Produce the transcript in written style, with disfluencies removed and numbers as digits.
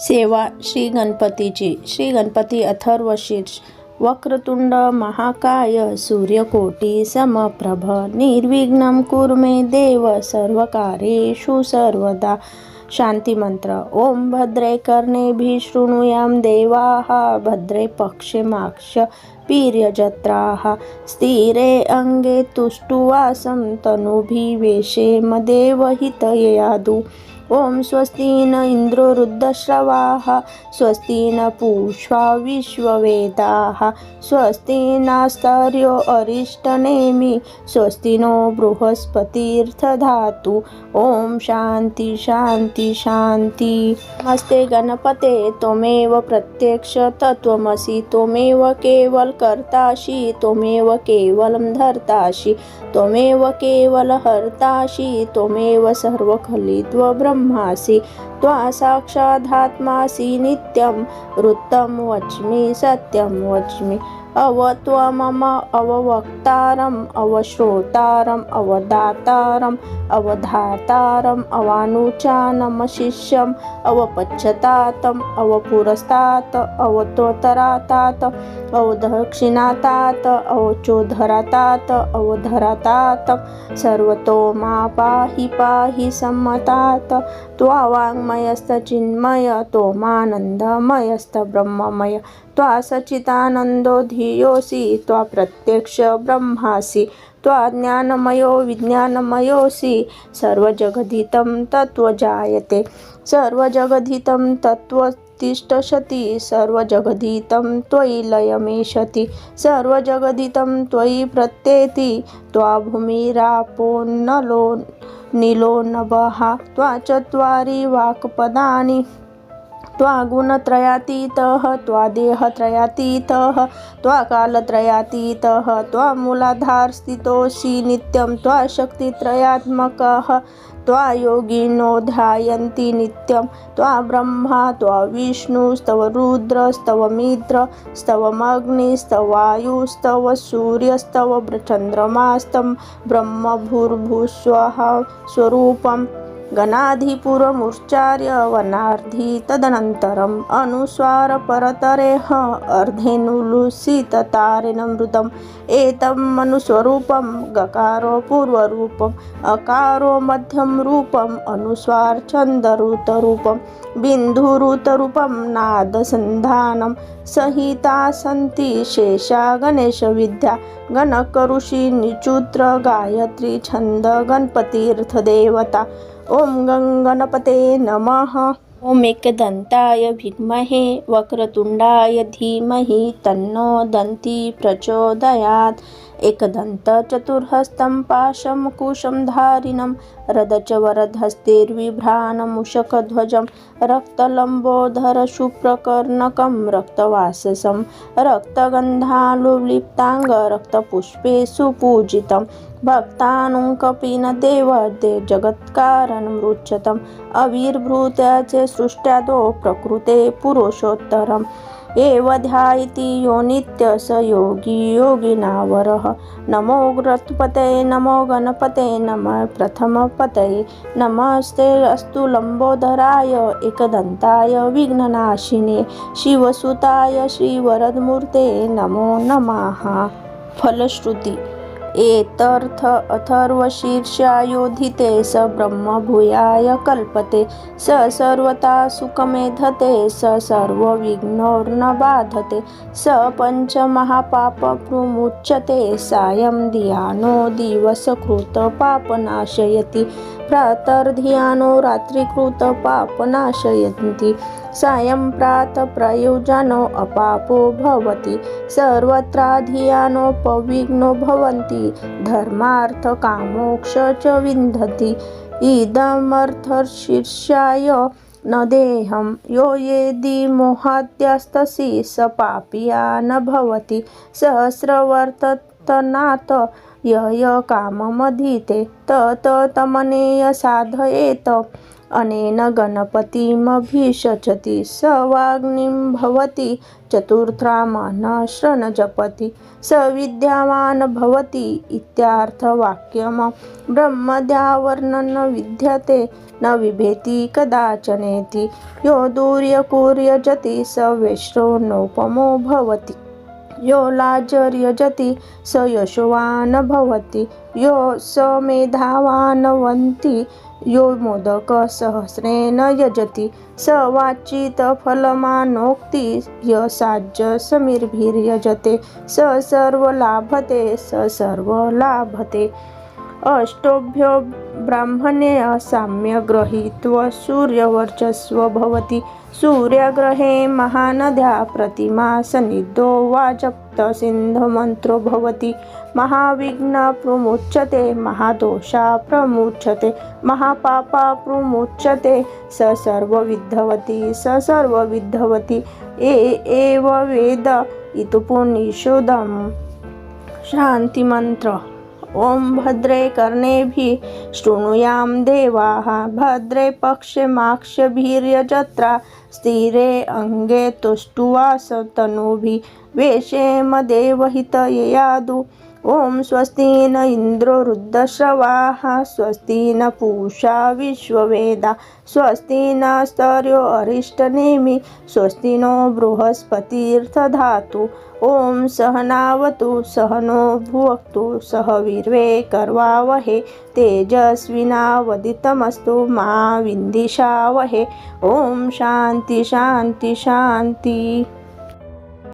सेवा श्री गणपतीची. श्री गणपती अथर्वशीर्ष. वक्रतुंड महाकाय सूर्यकोटी समप्रभ निर्विघ्नं कुरु मे देव सर्वकार्येषु सर्वदा. शांती मंत्र. ओम भद्रे कर्णेभिः शृणुयाम देवाः भद्रे पक्षे माक्ष वीर्यजत्राः स्थिरे अंगे तुष्टुवासं तनूभिर्वेशेम देवहितययादु. ओम स्वस्ति न इंद्रो वृद्धश्रवाः स्वस्ति न पूषा विश्ववेदाः स्वस्ति नास्तर्यो अरिष्टनेमि स्वस्ति नो बृहस्पतिर्दधातु. ओम शांति शांति शांति. नमस्ते गणपते त्वमेव प्रत्यक्ष तत्त्वमसि त्वमेव केवल कर्तासि त्वमेव केवलं धर्तासि त्वमेव केवल हर्तासि त्वमेव सर्वखलित्व ब्रह्मासि त्वा साक्षादात्मासि नित्यं वृत्तं वच्मि सत्यं वच्मि. अवत्वमम अववक्तारम् अवश्रोतारम् अवदातारम् अवधातारम् अवानुचानमशिष्यम् अवपच्छतातम् अवपुरस्तात् अवतोतरातात अवदक्षिणातात अवचोधरातात अवधरातात सर्वतो मा पाहि पाहि सम्मतात. त्वा वाङ्मयस्त चिन्मय त्वमानन्दमयस्त ब्रह्ममय त्वा सच्चिदानन्दो धियोऽसि त्वा प्रत्यक्ष ब्रह्मासि त्वा ज्ञानमयो विज्ञानमयोऽसि सर्वजगदितं तत्त्वजायते सर्वजगदितं तत्त्वतिष्ठति सर्वजगदितं त्वयि लयमेषति सर्वजगदितं त्वयि प्रत्येति त्वा भूमिरापो नलो नीलो नभः त्वा चत्वारि वाक्पदानि त्वा गुणत्रयातीतः त्वा देहत्रयातीतः त्वा कालत्रयातीतः त्वा मूलाधार स्थितोऽसि नित्यं त्वा शक्तित्रयात्मकः त्वा योगिनो ध्यायन्ति नित्यं त्वा ब्रह्मा त्वा विष्णुस्तव रुद्रस्तव मित्र स्तवमग्निस्तव वायुस्तव सूर्यस्तव चन्द्रमास्तं ब्रह्म भूर्भुवस्वः स्वरूपं गणाधिपुरमुच्चार्य वनार्धि तदनन्तरम् अनुस्वार परतरेह अर्धेनुलुसिततारेणमृतम् एतं मनुस्वरूपं गकारो पूर्वरूपम् अकारो मध्यम रूपम् अनुस्वार छन्दरुतरूपं बिन्दुरुतरूपं नादसन्धानं सहिता सन्ति शेषा गणेशविद्या गणकऋषि निचूत्र गायत्री छन्द गणपतीर्थदेवता. ओम गणपते नमः. ओम एकदन्ताय विद्महे वक्रतुंडाय धीमहि तन्नो दन्ती प्रचोदयात्. एकदन्त चतुर्हस्तं पाशं कुशं धारिणं रदचवरदहस्तेर्विभ्राणमुषकध्वजं रक्तलम्बोधर शुभ्रकर्णकं रक्तवाससं रक्तगन्धालुलिप्तांग रक्तपुष्पे सुपूजितं भक्तानुकंपिनदेवते जगत्कारणमुच्यतम् आविर्भूत्याचे सृष्ट्यादो प्रकृते पुरुषोत्तरम् एव ध्यायति यो नित्य स योगी योगिनावरः. नमो गणपते नमो गणपते नमः प्रथमपतये नमस्ते अस्तु लंबोदराय एकदन्ताय विघ्ननाशिने शिवसुताय श्रीवरदमूर्ते नमो नमः. फलश्रुती. एतर्थ अथर्वशीर्षायोधिते स ब्रह्म भूयाय कल्पते स सर्वथा सुखमेधते स सर्वविघ्नोर्न बाधते स पंचमहापापप्रमुच्यते सायं धियानो दिवसकृत पापनाशयति प्रातर्धियानो रात्रिकृत पापनाशयन्ति सायं प्रातः प्रयोजनो अपापो भवति सर्वत्राधियानो पविघ्नो भवन्ति धर्मार्थ कामोक्ष च विन्दति. इदमर्थशीर्षाय न देहं यो यदि मोहाद्यस्तसि स पापिया न भवति सहस्रवर्तनात् यय काममधीते तत तमनेय साधयेत अनेन गणपतिमभिषचति स वाग्निं भवति चतुर्थ्रामनश्रन जपति स विद्यावान् भवति इत्यार्थवाक्यम्। ब्रह्मद्यावर्णन विद्यते न बिभेति कदाचनेति यो दूर्यकुर्यजति स वैश्रो नोपमो भवति यो लाजर्यजति स यशोवान् भवति यो स मेधावानवन्ति यो मोदकसहस्रेण यजति स वाचितफलमानोक्ति य साज्यसमीर्भिर्यजते स सर्वलाभते स सर्वलाभते। अष्टभ्यो ब्राह्मणे साम्य गृहीत्वा सूर्यवर्चस्व भवति सूर्यग्रहे महानद्या प्रतिमा सन्निधो वाजप्तसिन्धुमन्त्रो भवति महाविघ्ना प्रमुच्यते महादोषा प्रमुच्यते महापापा प्रमुच्यते स सर्वविद्धवति स सर्वविद्धवति एव वेद इतुपुनिषुदम्। शान्तिमन्त्र। ओम भद्रे कर्णेभिः शृणुयाम देवाः भद्रे पक्षमाक्षभिर्यजत्रा स्थिरे अंगे तुष्टुवासतनुभिः वेशेम देवहितययादु। ओम स्वस्ति न इंद्रो वृद्धश्रवाः स्वस्ति न पूषा विश्ववेदा स्वस्ति न स्तर्यो अरिष्टनेमि स्वस्ति नो बृहस्पतिर्दधातु। ओम सहनावतु सहनो भुवक्तु सह वीर्ये करवावहे तेजस्विनावदितमस्तु मा विद्विषावहे। ओम शांति शांति शांति।